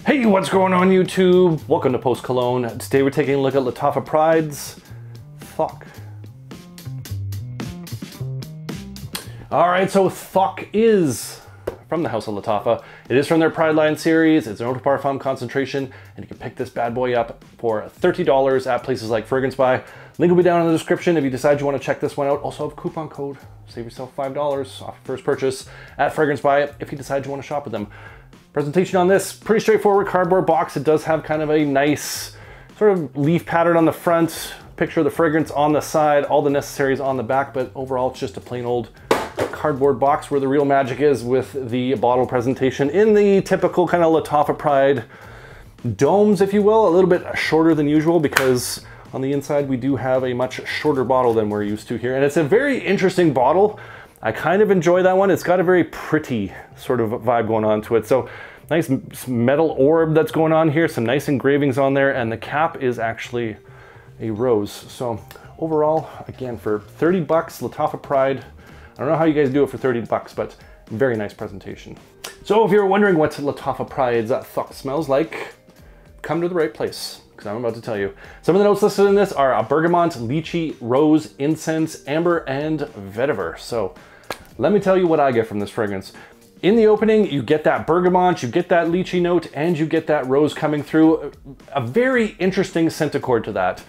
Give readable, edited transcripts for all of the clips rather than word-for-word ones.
Hey, what's going on YouTube? Welcome to Post Cologne. Today we're taking a look at Lattafa Pride's Thouq. Alright, so Thouq is from the house of Lattafa. It is from their Pride line series. It's an eau de parfum concentration, and you can pick this bad boy up for $30 at places like Fragrance Buy. Link will be down in the description if you decide you want to check this one out. Also have a coupon code. Save yourself $5 off your first purchase at Fragrance Buy if you decide you want to shop with them. Presentation on this, pretty straightforward cardboard box. It does have kind of a nice sort of leaf pattern on the front, picture of the fragrance on the side, all the necessaries on the back, but overall it's just a plain old cardboard box where the real magic is with the bottle presentation in the typical kind of Lattafa Pride domes, if you will, a little bit shorter than usual because on the inside we do have a much shorter bottle than we're used to here. And it's a very interesting bottle. I kind of enjoy that one. It's got a very pretty sort of vibe going on to it. So nice metal orb that's going on here, some nice engravings on there, and the cap is actually a rose. So overall, again, for 30 bucks, Lattafa Pride, I don't know how you guys do it for 30 bucks, but very nice presentation. So if you're wondering what Lattafa Pride's Thouq smells like, come to the right place, because I'm about to tell you. Some of the notes listed in this are a bergamot, lychee, rose, incense, amber, and vetiver. So let me tell you what I get from this fragrance. In the opening, you get that bergamot, you get that lychee note, and you get that rose coming through. A very interesting scent accord to that.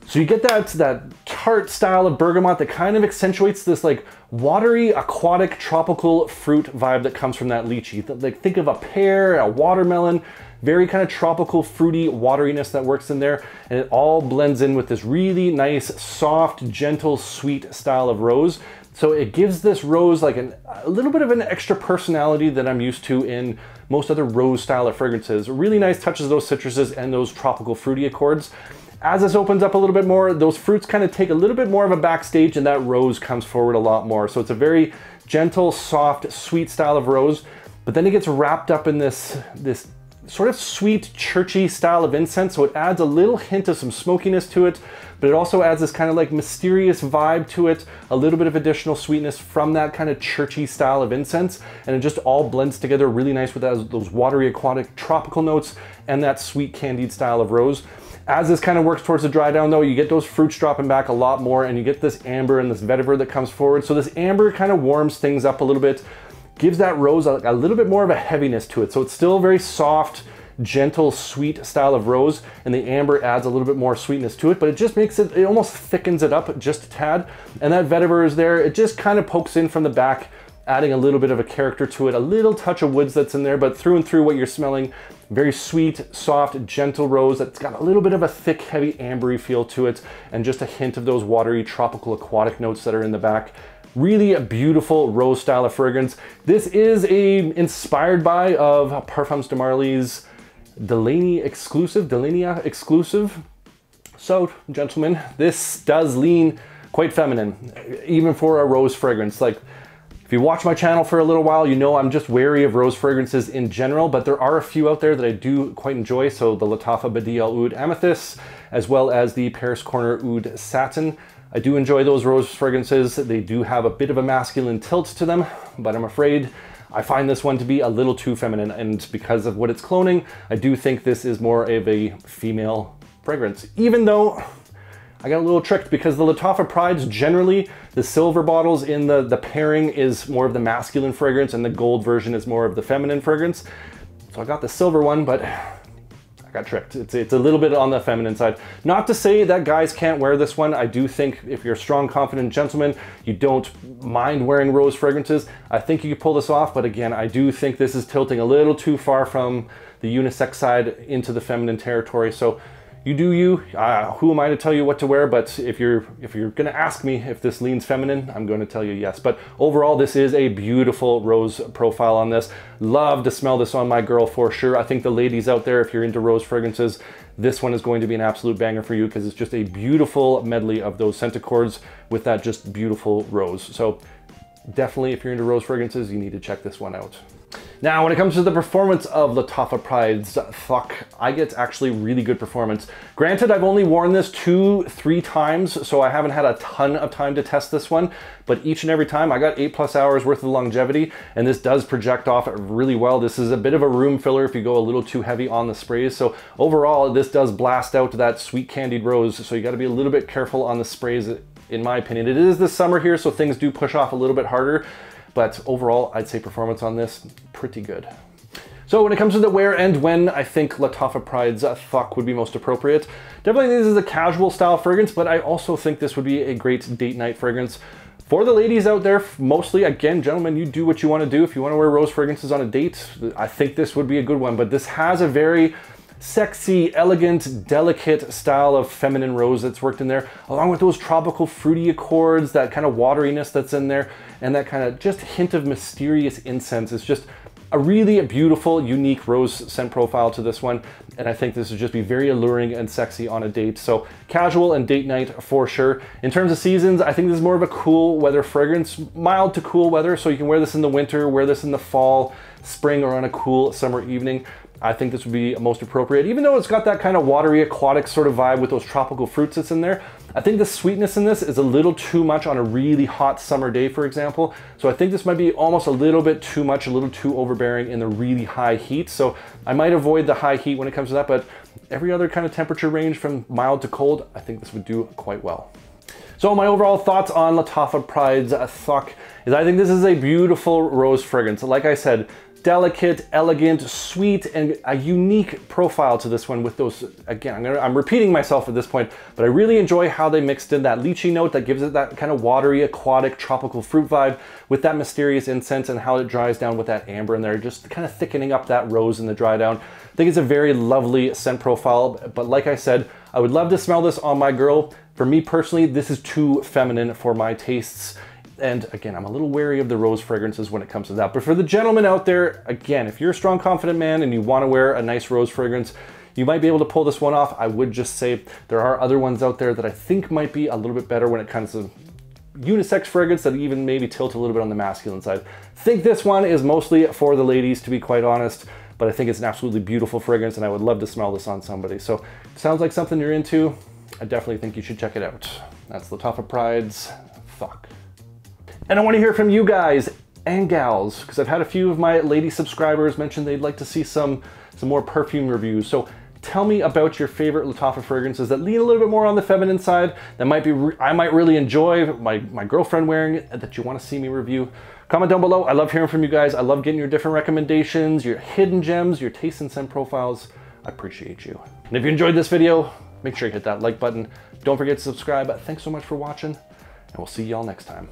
So you get that tart style of bergamot that kind of accentuates this like watery, aquatic, tropical fruit vibe that comes from that lychee. Like think of a pear, a watermelon, very kind of tropical, fruity wateriness that works in there. And it all blends in with this really nice, soft, gentle, sweet style of rose. So it gives this rose like a little bit of an extra personality that I'm used to in most other rose style of fragrances. Really nice touches those citruses and those tropical fruity accords. As this opens up a little bit more, those fruits kind of take a little bit more of a backstage and that rose comes forward a lot more. So it's a very gentle, soft, sweet style of rose, but then it gets wrapped up in this sort of sweet, churchy style of incense. So it adds a little hint of some smokiness to it, but it also adds this kind of like mysterious vibe to it, a little bit of additional sweetness from that kind of churchy style of incense. And it just all blends together really nice with those watery, aquatic, tropical notes and that sweet candied style of rose. As this kind of works towards the dry down though, you get those fruits dropping back a lot more and you get this amber and this vetiver that comes forward. So this amber kind of warms things up a little bit, gives that rose a little bit more of a heaviness to it. So it's still very soft, gentle, sweet style of rose, and the amber adds a little bit more sweetness to it, but it just makes it, it almost thickens it up just a tad. And that vetiver is there. It just kind of pokes in from the back, adding a little bit of a character to it, a little touch of woods that's in there, but through and through what you're smelling, very sweet, soft, gentle rose that's got a little bit of a thick, heavy, ambery feel to it, and just a hint of those watery, tropical, aquatic notes that are in the back. Really a beautiful rose style of fragrance. This is inspired by of Parfums de Marly's Delainea exclusive. So, gentlemen, this does lean quite feminine, even for a rose fragrance. Like, if you watch my channel for a little while, you know I'm just wary of rose fragrances in general, but there are a few out there that I do quite enjoy. So the Lattafa Badial Oud Amethyst, as well as the Paris Corner Oud Satin. I do enjoy those rose fragrances. They do have a bit of a masculine tilt to them, but I'm afraid I find this one to be a little too feminine, and because of what it's cloning, I do think this is more of a female fragrance, even though I got a little tricked because the Lattafa Prides, generally, the silver bottles in the pairing is more of the masculine fragrance and the gold version is more of the feminine fragrance. So I got the silver one, but I got tricked. It's a little bit on the feminine side. Not to say that guys can't wear this one. I do think if you're a strong, confident gentleman, you don't mind wearing rose fragrances, I think you can pull this off. But again, I do think this is tilting a little too far from the unisex side into the feminine territory. So you do you. Who am I to tell you what to wear? But if you're gonna ask me if this leans feminine, I'm going to tell you yes. But overall, this is a beautiful rose profile on this. Love to smell this on my girl for sure. I think the ladies out there, if you're into rose fragrances, this one is going to be an absolute banger for you because it's just a beautiful medley of those scent accords with that just beautiful rose. So definitely, if you're into rose fragrances, you need to check this one out. Now, when it comes to the performance of Lattafa Pride's Thouq, I get actually really good performance. Granted, I've only worn this 2-3 times, so I haven't had a ton of time to test this one, but each and every time I got 8+ hours worth of longevity, and this does project off really well. This is a bit of a room filler if you go a little too heavy on the sprays. So overall, this does blast out that sweet candied rose, so you gotta be a little bit careful on the sprays, in my opinion. It is the summer here, so things do push off a little bit harder. But overall, I'd say performance on this, pretty good. So when it comes to the where and when, I think Lattafa Pride's Thouq would be most appropriate. Definitely this is a casual style fragrance, but I also think this would be a great date night fragrance. For the ladies out there, mostly, again, gentlemen, you do what you want to do. If you want to wear rose fragrances on a date, I think this would be a good one. But this has a very sexy, elegant, delicate style of feminine rose that's worked in there, along with those tropical fruity accords, that kind of wateriness that's in there, and that kind of just hint of mysterious incense. It's just a really beautiful, unique rose scent profile to this one, and I think this would just be very alluring and sexy on a date. So casual and date night for sure. In terms of seasons, I think this is more of a cool weather fragrance, mild to cool weather, so you can wear this in the winter, wear this in the fall, spring, or on a cool summer evening. I think this would be most appropriate. Even though it's got that kind of watery, aquatic sort of vibe with those tropical fruits that's in there, I think the sweetness in this is a little too much on a really hot summer day, for example. So I think this might be almost a little bit too much, a little too overbearing in the really high heat. So I might avoid the high heat when it comes to that, but every other kind of temperature range from mild to cold, I think this would do quite well. So my overall thoughts on Lattafa Pride's Thouq is I think this is a beautiful rose fragrance. Like I said, delicate, elegant, sweet, and a unique profile to this one with those, again, I'm repeating myself at this point, but I really enjoy how they mixed in that lychee note that gives it that kind of watery, aquatic, tropical fruit vibe with that mysterious incense, and how it dries down with that amber in there, just kind of thickening up that rose in the dry down. I think it's a very lovely scent profile, but like I said, I would love to smell this on my girl. For me personally, this is too feminine for my tastes. And again, I'm a little wary of the rose fragrances when it comes to that. But for the gentlemen out there, again, if you're a strong, confident man and you want to wear a nice rose fragrance, you might be able to pull this one off. I would just say there are other ones out there that I think might be a little bit better when it comes to unisex fragrance that even maybe tilt a little bit on the masculine side. I think this one is mostly for the ladies, to be quite honest, but I think it's an absolutely beautiful fragrance and I would love to smell this on somebody. So it sounds like something you're into. I definitely think you should check it out. That's Lattafa Pride's Thouq. And I want to hear from you guys and gals, because I've had a few of my lady subscribers mention they'd like to see some more perfume reviews. So tell me about your favorite Lattafa fragrances that lean a little bit more on the feminine side, that might be I might really enjoy my girlfriend wearing it, that you want to see me review. Comment down below. I love hearing from you guys. I love getting your different recommendations, your hidden gems, your taste and scent profiles. I appreciate you. And if you enjoyed this video, make sure you hit that like button. Don't forget to subscribe. Thanks so much for watching, and we'll see y'all next time.